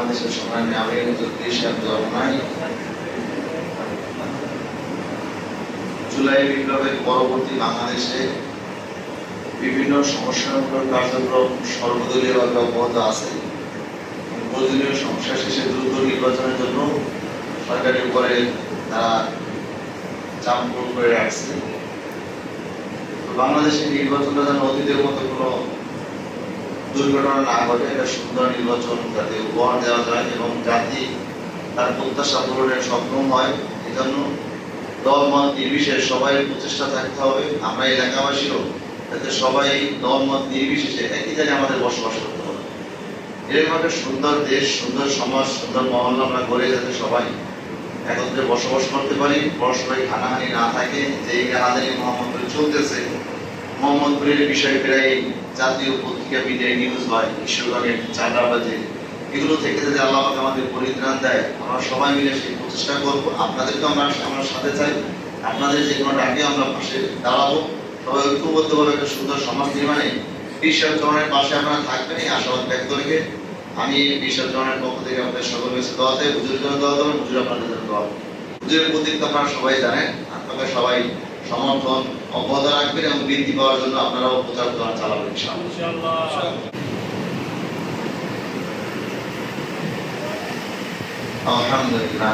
বাংলাদেশের সংগ্রামী আমির দেশ জন্মাই জুলাই বিপ্লবের পরবর্তী বাংলাদেশে বিভিন্ন সমস্যামূলক কার্যক্রম সর্বদলীয়ভাবে অব্যাহত আছে। প্রয়োজনীয় সমস্যা শেষে দ্রুত নির্বাচনের জন্য সরকারের উপরে তারা চাপ প্রয়োগ করে রাখছে। বাংলাদেশের নির্বাচনটা যেন অতীতের মতো কোনো দুর্ঘটনা না ঘটে, এটা সুন্দর নির্বাচন যাতে উপহার দেওয়া যায় এবং জাতি তার প্রত্যাশা পূরণে সক্ষম হয়, এজন্য দল মত নির্বিশেষে সবাই প্রচেষ্টা থাকতে হবে। আমরা এলাকাবাসীও যাতে সবাই দল মত নির্বিশেষে একই জায়গায় আমাদের বসবাস করতে হবে। এরকম একটা সুন্দর দেশ, সুন্দর সমাজ, সুন্দর মহল্লা আমরা গড়ে যাতে সবাই একত্রে বসবাস করতে পারি, পরস্পরের হানাহানি না থাকে। যে এই হানাহানি মোহাম্মদপুরে চলতেছে, মোহাম্মদপুরের বিষয় প্রায় জাতীয় পত্রিকা মিডিয়ায় নিউজ হয়, ঈশ্বরগঞ্জের চাঁদাবাজি, এগুলো থেকে যদি আল্লাহ আমাদের পরিত্রাণ দেয়, আমরা সবাই মিলে সেই প্রচেষ্টা করবো। আপনাদেরকে আমরা সাথে চাই, আপনাদের যে কোনো ডাকে আমরা পাশে দাঁড়াবো। সবাই ঐক্যবদ্ধভাবে একটা সুন্দর সমাজ নির্মাণে ঈশ্বরচরণের পাশে আপনারা থাকবেন এই আশাবাদ ব্যক্ত রেখে আমি ঈশ্বরচরণের পক্ষ থেকে আপনাদের সকল কাছে দোয়া চাই। হুজুরের জন্য দোয়া দেবেন, হুজুর আপনাদের জন্য দোয়া। হুজুরের প্রতি আপনারা সবাই জানেন, আপনারা সবাই সমর্থন অব্যাহত রাখবেন এবং বৃদ্ধি পাওয়ার জন্য আপনারাও প্রচার চালাবেন ইনশাআল্লাহ। আলহামদুলিল্লাহ।